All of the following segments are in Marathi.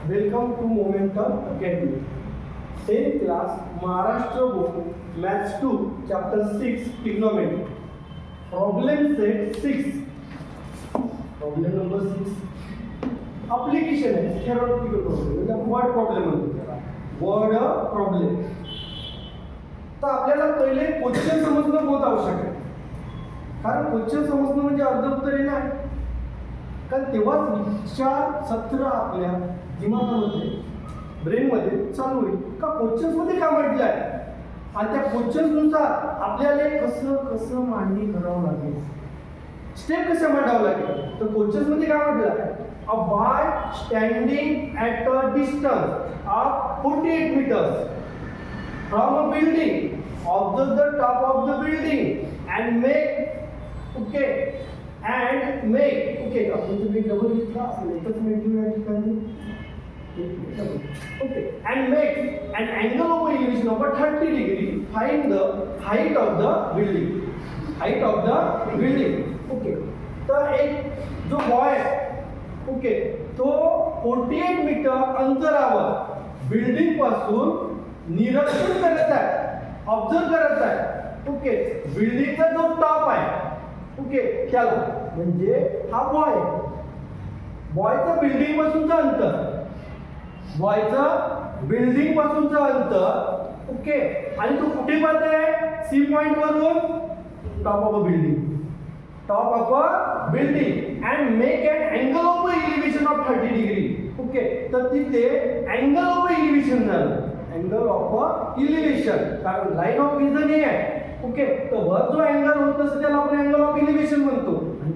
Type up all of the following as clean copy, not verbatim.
Welcome to Momentum Academy. 10th class Maharashtra Board Maths 2 Chapter 6 Trigonometry. Problem set 6. Problem number 6. Application है theoretical problem मतलब word problem म्हणतो त्याला. Word problem. तर आपल्याला पहिले क्वेश्चन समजणं बहुत आवश्यक आहे. कारण क्वेश्चन समजणं म्हणजे अर्ध उत्तर आहे ना. कारण तेव्हाच विचार सत्र आपल्या दिमागामध्ये ब्रेनमध्ये चालू होईल का क्वेश्चन्समध्ये काय म्हटलं आहे आणि त्या क्वेश्चन्सनुसार आपल्याला कसं कसं मांडणी करावं लागेल, स्टेप कशा मांडावं लागेल. तर क्वेश्चन्समध्ये काय म्हटलं आहे, a boy standing at a distance of 48 meters from a building, observe the top of the building and make आपण तुम्ही डबल घेतला असेल एकच मिनिट या ठिकाणी and make an angle of elevation of 30 degree. Find the height of the building. तर एक जो बॉय आहे तो 48 मीटर अंतरावर बिल्डिंग पासून निरीक्षण करत आहे, ऑब्झर्व करत आहे. बिल्डिंगचा जो टॉप आहे त्याला म्हणजे हा बॉय, बॉयचा बिल्डिंग पासूनचा अंतर, आणि तो कुठे पाहतोय, सी पॉइंट वरून top of a building and make an angle of elevation of 30 degree. तर तिथे अँगल ऑफ एलिव्हेशन झालं, अँगल ऑफ एलिव्हेशन, कारण लाईन ऑफ विजन हे आहे. तर वर जो अँगल होत असतो त्याला आपण अँगल ऑफ एलिव्हेशन म्हणतो आणि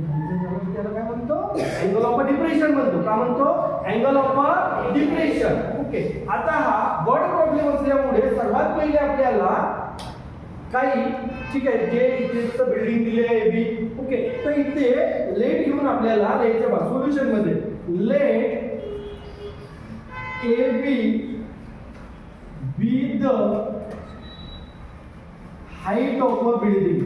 त्याला काय म्हणतो, अँगल ऑफ डिप्रेशन म्हणतो. का म्हणतो, अँगल ऑफ डिप्रेशन. आता हा वर्ड प्रॉब्लेम असल्यामुळे सर्वात पहिले आपल्याला काही ठीक आहे, जे इथे बिल्डिंग दिली आहे ए बी, तर इथे लेट घेऊन आपल्याला लिहायचं बघा सोल्युशन मध्ये. Let A B be the height of a building,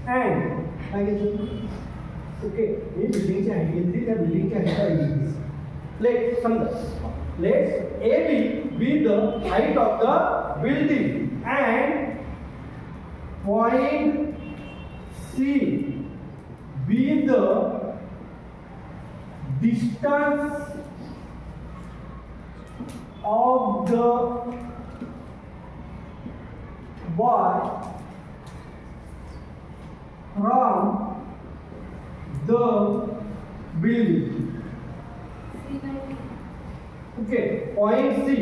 and काय घ्यायचं, ही बिल्डिंगची हाईट घेतली, त्या बिल्डिंगची हाईट लेट समजा, let A B the height of the building and point C B the distance of the boy from the building. Point C.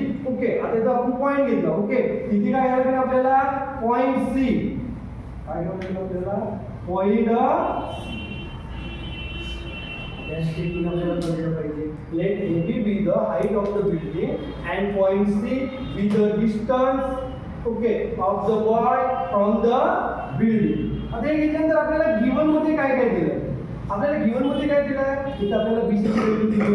आता इथं आपण पॉइंट घेतला. तिथे काय घ्यायला पाहिजे आपल्याला, पॉइंट सी. काय घ्यायला पाहिजे आपल्याला, point let AB be the height of the building and point C be the distance of the boy from the building. आता हे घेतल्यानंतर आपल्याला गिवन मध्ये काय काय दिलं, आपल्याला गिवन मध्ये काय दिलं, इथे आपल्याला BC ची व्हॅल्यू दिली आहे.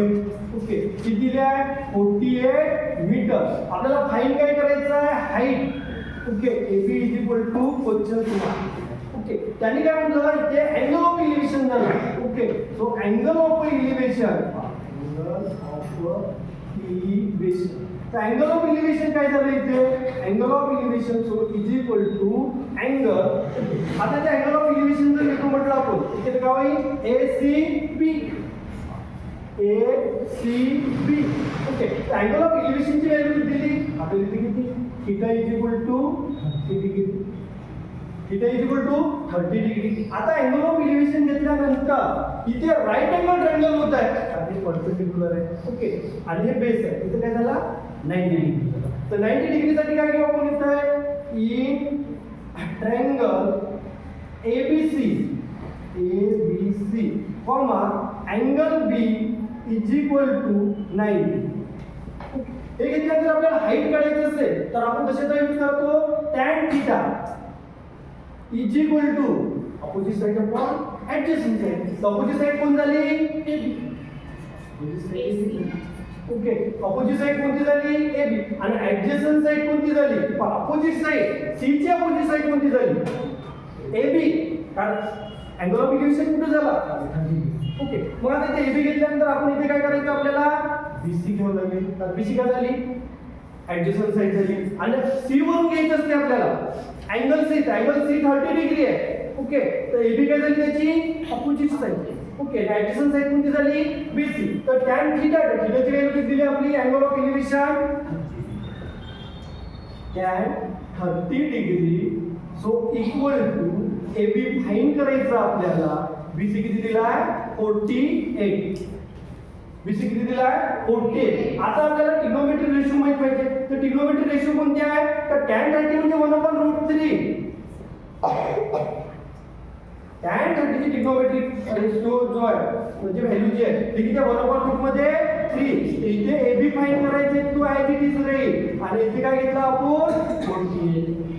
किती दिली आहे, 48 मीटर. आपल्याला फाइंड काय करायचं आहे, height. AB is equal to question mark. त्यांनी काय म्हटलं, इथे अँगल ऑफ एलिव्हेशन झालं. सो अँगल ऑफ एलिव्हेशन, तर अँगल ऑफ एलिव्हेशन काय झालं इथे, angle of elevation so is equal to angle. आता त्या अँगल ऑफ एलिव्हेशन जर घेतो म्हटलं आपण, इथे काय होईल, ACB. अँगल ऑफ एलिव्हेशनची व्हॅल्यू दिली आपल्याला, इथे किती, theta is equal to 30 degree. आता अँगल ऑफ एलिव्हेशन घेतल्यानंतर इथे राईट अँगल ट्रायंगल होत आहे आणि परपेंडिक्युलर आहे. आणि हे बेस आहे, इथे काय झाला, 90 डिग्री. तर 90 डिग्री साठी काय घेऊ आपण, इथे in triangle ABC comma angle B is equal to 90. हे घेतल्यानंतर आपल्याला हाईट काढायचं असेल तर आपण कशाचा यूज करतो, tan theta is equal to opposite side upon adjacent side. Opposite side कोण झाली, अपोजिट साइड कोणती झाली, AB. आणि ऍडजसंट साइड कोणती झाली, अपोजिट साइड, C ची अपोजिट साइड कोणती झाली, AB. कारण अँगल ऑफ इलिव्हेशन कुठे झाला? ओके, मग आता इथे एबी घेतल्यानंतर आपण इथे काय करायचं आपल्याला? बीसी घ्यावं लागेल. तर बीसी काय झाली? ऍडजस्टमेंट साईड झाली. आणि सी वरून घ्यायचं असते आपल्याला अँगल सी 30 डिग्री आहे. ओके, तर एबी काय झाली त्याची opposite side. Okay, adjustment side कोणती झाली? बीसी. तर tan थीटा थीटाची व्हॅल्यू दिली आपली angle of elevation tan 30 degree. So equal to AB find करायचं आपल्याला. बीसी किती दिलाय? 48. बीसी किती दिलाय? 48. आता आपल्याला ट्रिग्नोमेट्री रेशो माहित पाहिजे. तर ट्रिग्नोमेट्री रेशो कोणती आहे? तर tan 30 म्हणजे 1/√3. tan 30 ची ट्रिग्नोमेट्रिक रेशो जो आहे म्हणजे व्हॅल्यू जी आहे ती किती? 1/√3 मध्ये 3. इथे एबी फाइंड करायचे, तो ऍज इट इज राहील. आणि इथे काय घेतलं आपण?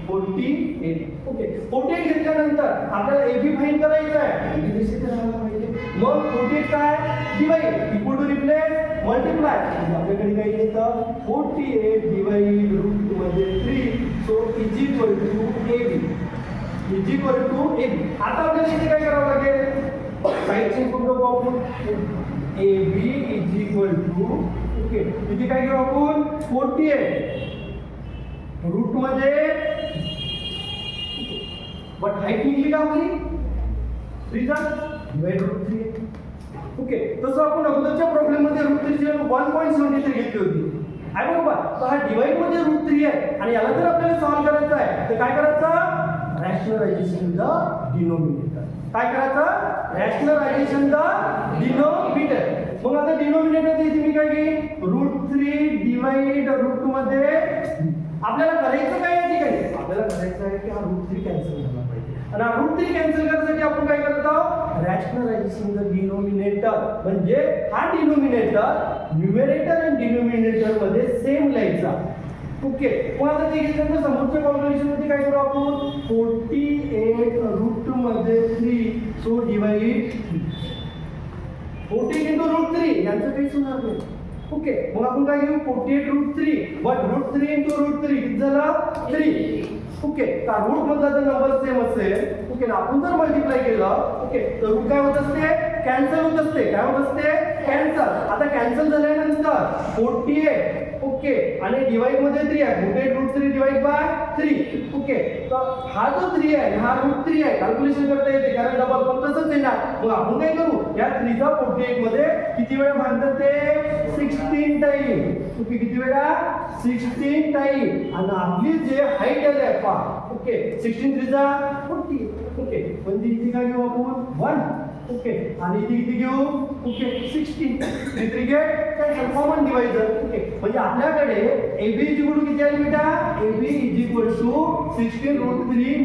48. ओके, 48 घेतल्यानंतर आपल्याला एबी फाइंड करायचं आहे. मग 48 काय? Divide equal to replace multiply. आपल्याकडे काय येतं? 48 डिवाइड रूट मध्ये 3. So is equal to AB. आता आपल्याला इथे काय करावं लागेल? साइड चेंज करू आपण. AB is equal to okay, इथे काय घेऊ आपण? 48 रूट मध्ये बट हाईट निघली का आपली? 3 डिवाइड रूट 3. ओके, तसं आपण अगोदरच्या प्रॉब्लेम मध्ये रूट 3 ची व्हॅल्यू 1.73 घेतली होती. आहे बरोबर? तर हा डिवाइड मध्ये रूट 3 आहे आणि याला जर आपल्याला सॉल्व्ह करायचं आहे तर काय करायचं? Rationalization the denominator. काय करायचं? Rationalization the denominator. मग आता डिनोमिनेटर इथे मी काय घेईन? √3 डिवाइड रूट मध्ये. आपल्याला करायचं काय आहे? ठीक आहे, आपल्याला करायचं आहे की हा √3 कॅन्सल झाला पाहिजे. आणि हा √3 कॅन्सल करण्यासाठी आपण काय करत आहोत? Rationalization the denominator. म्हणजे हा डिनोमिनेटर न्यूमरेटर आणि डिनोमिनेटर मध्ये सेम लिहायचा. ओके, मग आता ते घेतल्यानंतर समोरच्या कॉम्बिनेशन मध्ये काय करू आपण? 48 रूट मध्ये 3. सो डिवाइड 48 into √3 यांचं काहीच होणार नाही. ओके, मग आपण काय घेऊ? 48 √3 बट √3 into √3 किती झाला? 3. ओके, का रूट मधला जर नंबर सेम असेल ओके ना, आपण जर मल्टिप्लाय केलं ओके तर रूट काय होत असते? कॅन्सल होत असते. काय होत असते? कॅन्सल. आता कॅन्सल झाल्यानंतर 48 ओके आणि डिवाइड मध्ये 3 आहे. 48 √3 डिवाइड बाय 3. ओके, तर हा जो 3 आहे हा √3 आहे. कॅल्क्युलेशन करता येते कारण डबल पण तसंच येणार. मग आपण काय करू? या 3 चा 48 मध्ये किती वेळा भागतात ते? 16 टाइम. ओके, किती वेळा? 16 टाइम. आणि आपली जे हाईट आहे पहा ओके 16 3 जा 40. ओके, म्हणजे इथे काय घेऊ आपण? 1. ओके, आणि इथे किती घेऊ? Okay 16. 3 get cancel common divisor. Okay, म्हणजे आपल्याकडे AB इज इक्वल टू किती आली बेटा? AB is equal to 16√3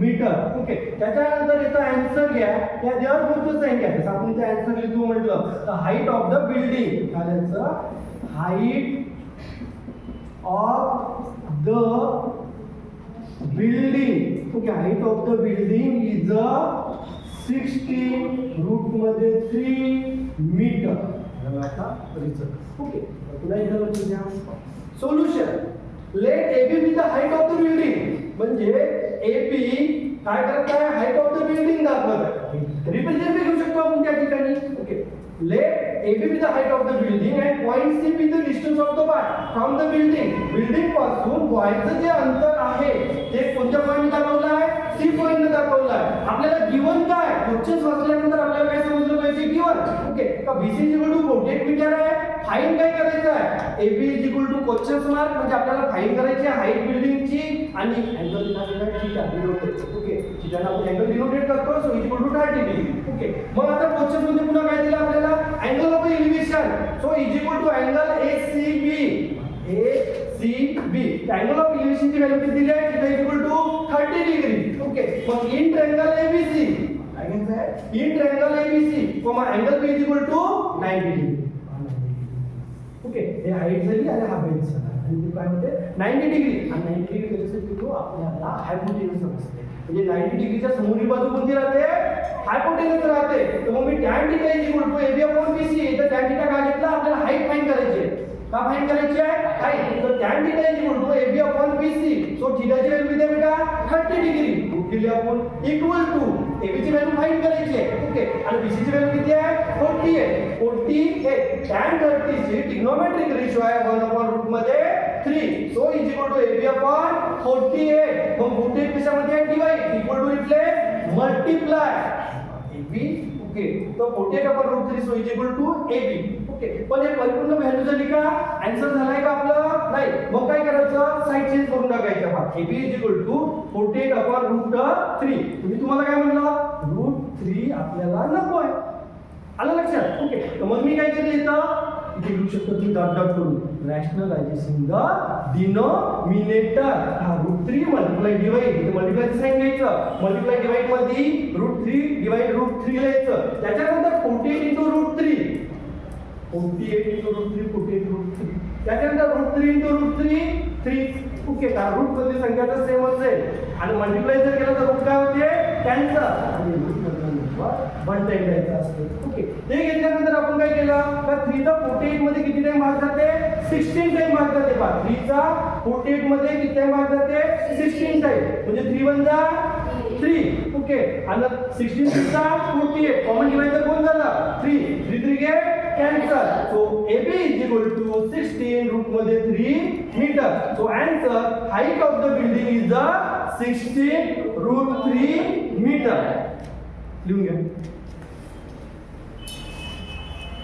meter. Okay, त्याच्यानंतर याचा आन्सर घ्या. त्या देअर फोरचं साइन घ्या. जसं आपण ते आन्सर लिहितो म्हटलं तर हाईट ऑफ द बिल्डिंग काय लिहायचं? Height of the building. Okay, height of the building is 16 root मध्ये 3 मीटर. ओके, पुन्हा इथं लक्ष द्या. Solution. Let AB be the height of the building. म्हणजे AB काय करत आहे? हाईट ऑफ द बिल्डिंग दाखवत आहे. रिप्रेझेंट बी घेऊ शकतो आपण त्या ठिकाणी. Okay, let AB be the height of the building and point C be the distance of the boy from the building. Building पासून बॉयचं जे अंतर आहे ते कोणत्या पॉइंट दाखवलं आहे? C पॉइंट दाखवलं आहे. आपल्याला गिवन काय? क्वेश्चन वाचल्यानंतर आपल्याला काय समजलं पाहिजे? गिवन. ओके, का BC is equal to 48 meter आहे. फाइंड काय करायचं आहे? AB is equal to question mark म्हणजे आपल्याला फाइंड करायची आहे हाईट बिल्डिंगची आणि अँगल दिला थीटा डिनोटेड. ओके, थीटाला आपण अँगल डिनोटेड करतो. So is equal to 30 degree. Okay, मग आता क्वेश्चन मध्ये पुन्हा काय दिलं आपल्याला? Angle of elevation. So is equal to angle ACB. Angle of elevation ची व्हॅल्यू किती दिली आहे? Theta is equal to 30 degree. Okay, मग इन ट्रायंगल ABC काय घ्यायचं आहे? इन triangle ABC comma angle B is equal to 90 degree. Okay, हे हाईट झाली आणि हा बेस झाला आणि ते काय होते? 90 डिग्री. आणि 90 डिग्री कशासाठी घेतो? आपल्याला हायपोटेन्यूज समजते. म्हणजे 90 डिग्रीच्या समोरील बाजू कोणती राहते? हायपोटेन्यूज राहते. तर मग मी tan theta is equal to AB/BC. तर tan थीटा काय घेतला? आपल्याला हाईट फाइंड करायची आहे. का फाइंड करायची आहे? हाईट. तर tan theta is equal to AB/BC. So थीटाची व्हॅल्यू किती आहे बेटा? 30 डिग्री. कुठे केली आपण इक्वल टू AB ची व्हॅल्यू फाइंड करायची आहे ओके आणि BC ची व्हॅल्यू किती आहे 48 tan 30 ची ट्रिग्नोमेट्रिक रेशो आहे 1/रूट मध्ये 3 so is equal to AB upon 48 मग 48 कशामध्ये आहे divide equal to replace multiply AB okay तो 48 upon root 3 so is equal to AB okay पण हे परिपूर्ण व्हॅल्यू झाली का आन्सर झालाय का आपलं नाही मग काय करायचं साइड चेंज करून टाकायचं पहा AB is equal to 48 upon root 3 तुम्हाला काय म्हणलं रूट 3 आपल्याला नको आहे आलं लक्षात ओके तर मग मी काय केलं इथं इथे लिहू शकतो तुम्ही डॉट डॉट करून रॅशनलायझेशन द डिनोमिनेटर हा रूट 3 मल्टिप्लाय डिवाइड इथे मल्टिप्लायचं साइन घ्यायचं मल्टिप्लाय डिवाइड मध्ये रूट 3 डिवाइड रूट 3 लिहायचं त्याच्यानंतर 48 into root 3 48 into root 3 48 root 3 त्याच्यानंतर रूट 3 into रूट 3 ओके का रूट मध्ये संख्या तर सेम असेल आणि मल्टिप्लाय जर केलं तर रूट काय होते कॅन्सल आणि रूट मधला नंबर वन टाइम द्यायचा असतो ओके ते घेतल्यानंतर आपण काय केलं तर 3 चा 48 मध्ये किती टाइम भाग जाते 16 टाइम भाग जाते पहा 3 चा 48 मध्ये किती टाइम भाग जाते 16 टाइम म्हणजे 3 1 जा 3 ओके आणि 16 चा 48 कॉमन डिवाइडर कोण झाला 3 3 3 get cancel so AB is equal to 16 root मध्ये 3 metre so answer height of the building is the 16 root 3 metre लिहून घ्या